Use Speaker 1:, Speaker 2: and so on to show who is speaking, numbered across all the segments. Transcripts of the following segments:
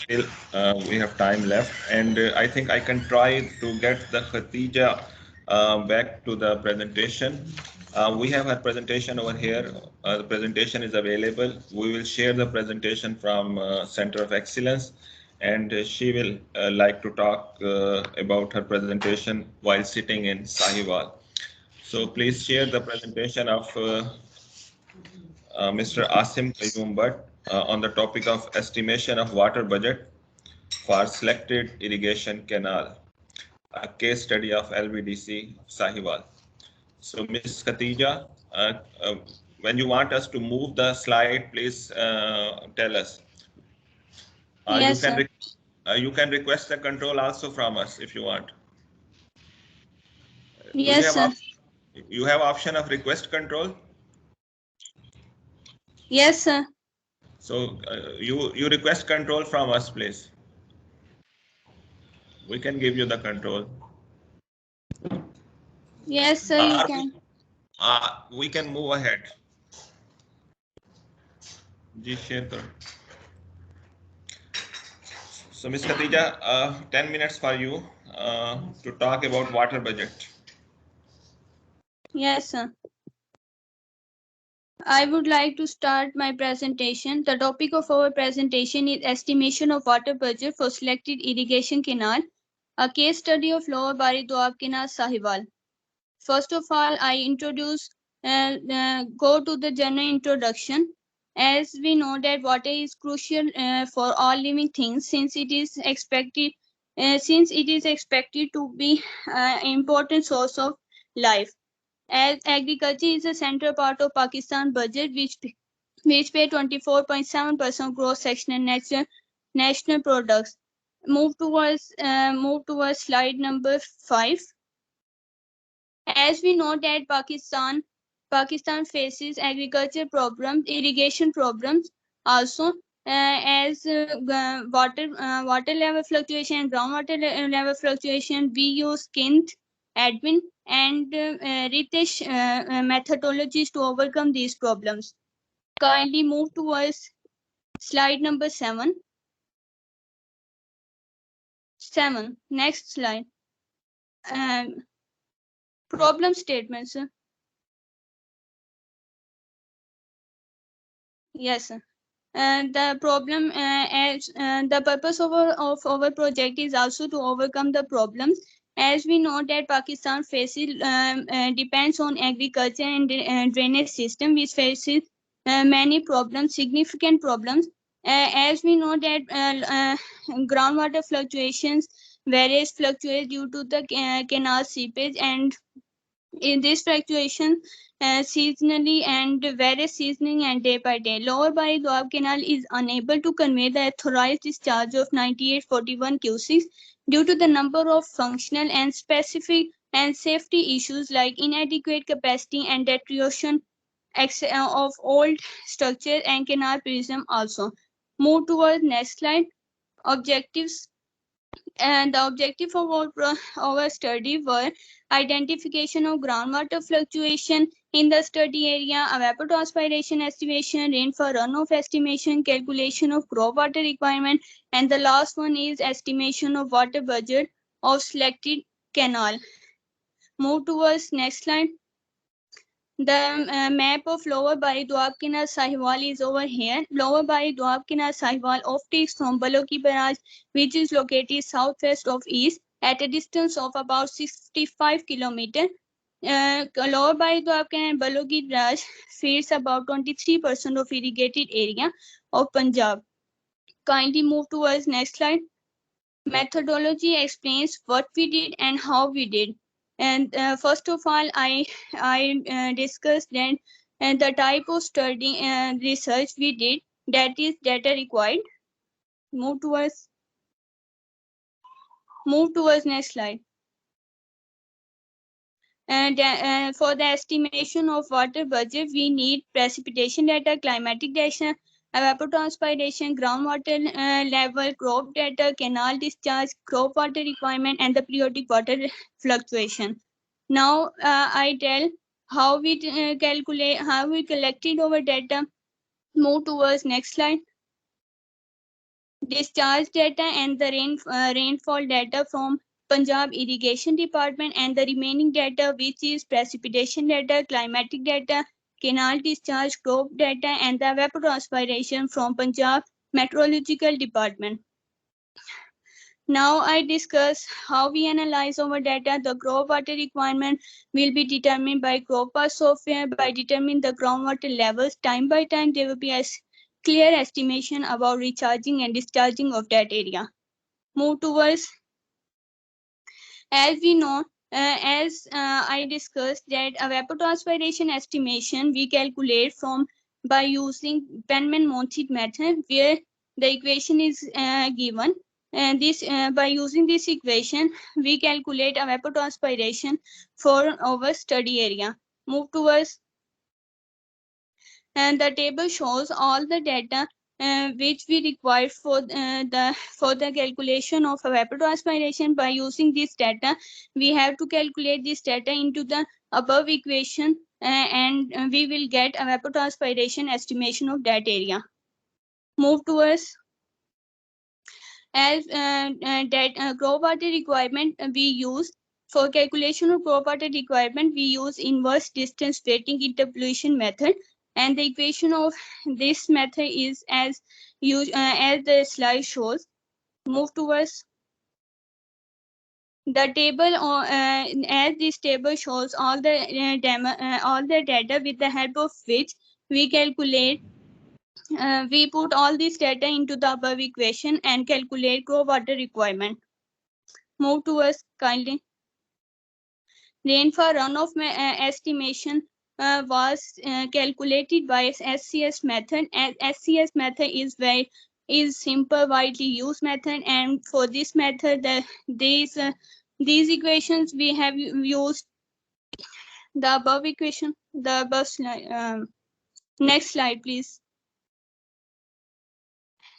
Speaker 1: still we have time left, and I think I can try to get the Khatija back to the presentation. We have her presentation over here. The presentation is available. We will share the presentation from Center of Excellence, and she will like to talk about her presentation while sitting in Sahiwal. So please share the presentation of Mr. Asim Qayyum Bhatt on the topic of estimation of water budget for selected irrigation canal, a case study of LVDC Sahiwal. So Ms. Khatija, when you want us to move the slide, please tell us. You
Speaker 2: Yes,
Speaker 1: can
Speaker 2: sir.
Speaker 1: you can request the control also from us if you want. Do you
Speaker 2: Yes,
Speaker 1: have
Speaker 2: sir.
Speaker 1: you have option of request control?
Speaker 2: Yes, sir.
Speaker 1: So you request control from us, please. We can give you the control.
Speaker 2: Yes, sir, you
Speaker 1: Or
Speaker 2: can.
Speaker 1: we can move ahead. जी share करो. So Ms. Khatija, 10 minutes for you to talk about water budget.
Speaker 2: Yes, sir. I would like to start my presentation. The topic of our presentation is estimation of water budget for selected irrigation canal, a case study of Lower Bari Doab Canal Sahiwal. First of all, I go to the general introduction. As we know that water is crucial for all living things, since it is expected to be an important source of life. As agriculture is a central part of Pakistan budget, which pay 24.7% gross sectional national products. Move towards slide number 5. As we know that Pakistan faces agriculture problems, irrigation problems also, as water level fluctuation and groundwater level fluctuation. We use Kent, Edwin, and Ritesh methodologies to overcome these problems. Kindly move towards slide number 7. 7. Next slide. Problem statements. Yes. The problem as the purpose of our project is also to overcome the problems. As we know that Pakistan faces depends on agriculture and drainage system, which faces many problems, significant problems. As we know that groundwater fluctuates due to the canal seepage, and in this fluctuation seasonally and varies seasoning and day by day. Lower Bari Doab Canal is unable to convey the authorized discharge of 9841 cusics due to the number of functional and specific and safety issues like inadequate capacity and deterioration of old structures and canal prism also. Move towards next slide. Objectives. And the objective of our study were identification of groundwater fluctuation in the study area, evapotranspiration estimation, rainfall runoff estimation, calculation of crop water requirement, and the last one is estimation of water budget of selected canal. Move towards next slide. The map of Lower Bari Doab Canal Sahiwal is over here. Lower Bari Doab Canal Sahiwal offtakes from Baloki Barrage, which is located southwest of east at a distance of about 65 kilometers. Lower Bari Doab Canal and Balogi Barrage feeds about 23% of irrigated area of Punjab. Kindly move towards next slide. Methodology explains what we did and how we did. And first of all, I discussed then the type of study and research we did, that is data required. Move towards next slide. And for the estimation of water budget, we need precipitation data, climatic data, evapotranspiration, groundwater level, crop data, canal discharge, crop water requirement, and the periodic water fluctuation. Now I tell how we how we collected our data. Move towards next slide. discharge data and the rainfall data from Punjab Irrigation Department, and the remaining data, which is precipitation data, climatic data, canal discharge, crop data, and the evapotranspiration from Punjab Meteorological Department. Now I discuss how we analyze our data. The groundwater requirement will be determined by GrowPath software by determining the groundwater levels. Time by time, there will be a clear estimation about recharging and discharging of that area. Move towards, as we know, I discussed that evapotranspiration estimation we calculate from by using Penman-Monteith method, where the equation is given. And this by using this equation, we calculate evapotranspiration for our study area. Move towards, and the table shows all the data which we require for the calculation of evapotranspiration. By using this data, we have to calculate this data into the above equation, and we will get evapotranspiration estimation of that area. Move towards, as groundwater requirement we use. For calculation of groundwater requirement, we use inverse distance weighting interpolation method, and the equation of this method is as the slide shows. Move towards the table, as this table shows all the data with the help of which we calculate. We put all this data into the above equation and calculate groundwater requirement. Move towards, kindly. Rainfall runoff estimation was calculated by SCS method, and SCS method is simple, widely used method, and for this method these equations we have used the above equation, the above slide. Next slide, please.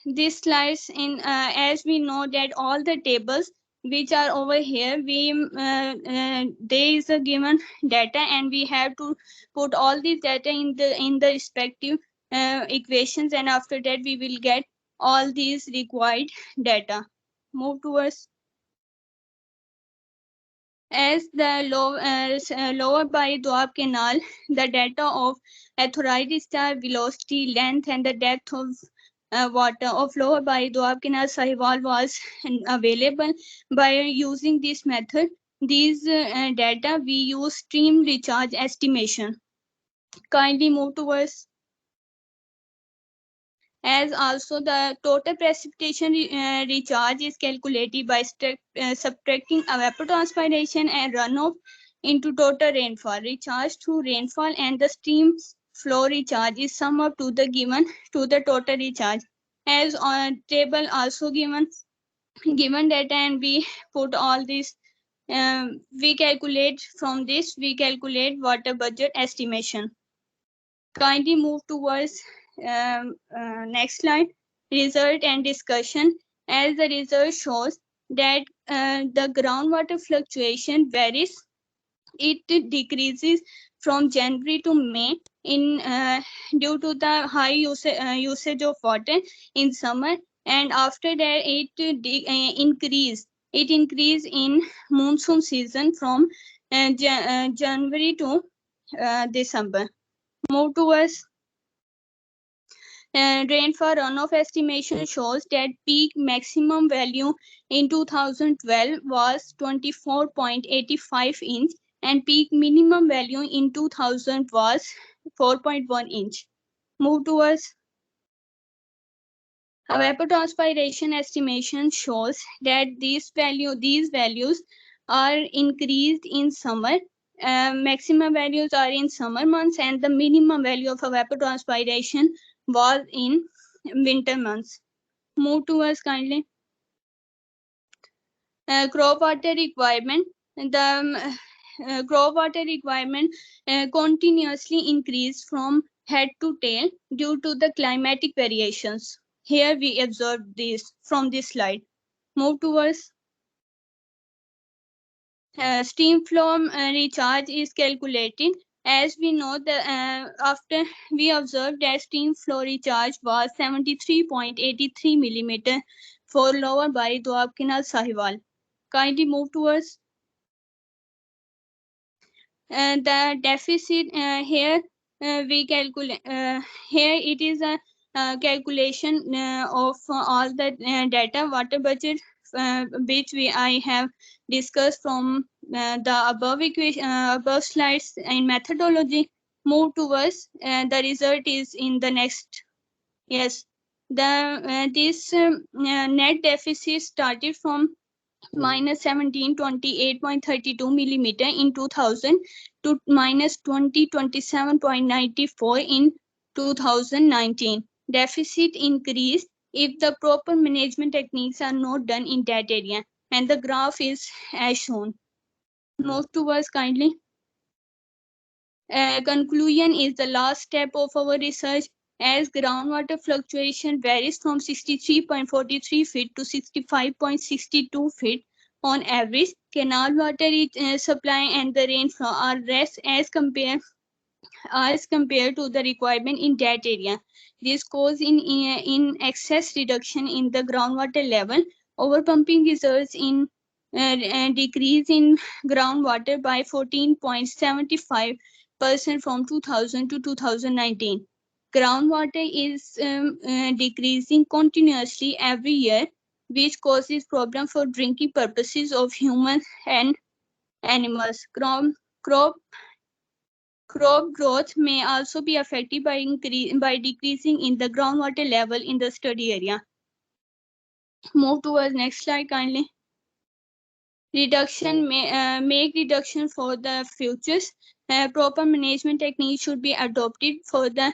Speaker 2: This slides in, as we know that all the tables which are over here, we there is a given data, and we have to put all these data in the respective equations, and after that we will get all these required data. Move towards, as the lower by Doab Canal, the data of authorized star velocity, length, and the depth of water of lower by Doab Canal Sahiwal was available. By using this method, these data, we use stream recharge estimation. Kindly move towards, as also the total precipitation recharge is calculated by subtracting evapotranspiration and runoff into total rainfall. Recharge through rainfall and the stream flow recharge is sum up to the given to the total recharge. As on table also given data, and we put all this, we calculate from this, we calculate water budget estimation. Kindly move towards next slide. Result and discussion. As the result shows that the groundwater fluctuation varies. It decreases from January to May in due to the high usage of water in summer, and after that it increase. It increase in monsoon season from January to December. Move towards, rainfall runoff estimation shows that peak maximum value in 2012 was 24.85 inch, and peak minimum value in 2000 was 4.1 inch. Move towards, evapotranspiration estimation shows that these values are increased in summer. Maximum values are in summer months, and the minimum value of evapotranspiration was in winter months. Move towards, kindly. Crop water requirement. The crop water requirement continuously increased from head to tail due to the climatic variations. Here we observe this from this slide. Move towards, stream flow recharge is calculated As we know that after we observed that stream flow recharge was 73.83 millimeter for lower Bari Doab Canal Sahiwal. Kindly move towards the deficit here. We calculate here it is a calculation of all the data water budget which I have discussed from the above equation above slides in methodology. Move towards the result is in the next. Yes, the this net deficit started from minus 1728.32 millimeter in 2000 to minus 2027.94 in 2019. Deficit increased if the proper management techniques are not done in that area, and the graph is as shown. Move towards kindly. Conclusion is the last step of our research, as groundwater fluctuation varies from 63.43 feet to 65.62 feet on average. Canal water supply and the rainfall are less as compared to the requirement in that area. This causes in excess reduction in the groundwater level. Overpumping results in decrease in groundwater by 14.75% from 2000 to 2019. Groundwater is decreasing continuously every year, which causes problem for drinking purposes of humans and animals. Crop growth may also be affected by decreasing in the groundwater level in the study area. Move towards next slide kindly. Reduction make reduction for the futures. Proper management techniques should be adopted for the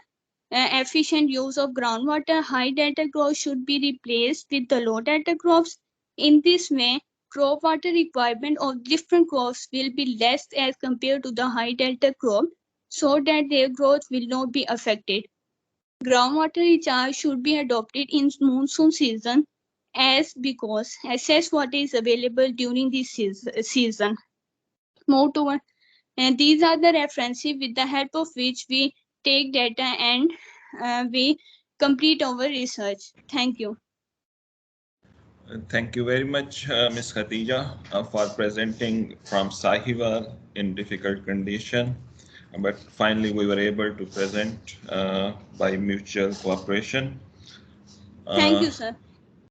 Speaker 2: efficient use of groundwater. High data growth should be replaced with the low data crops. In this way, crop water requirement of different crops will be less as compared to the high delta crop, so that their growth will not be affected. Groundwater recharge should be adopted in monsoon season, as because excess water is available during this season. Move to and these are the references with the help of which we take data and we complete our research. Thank you.
Speaker 1: Thank you very much, Ms. Khatija, for presenting from Sahiwal in difficult condition. But finally, we were able to present by mutual cooperation.
Speaker 2: Thank you, sir.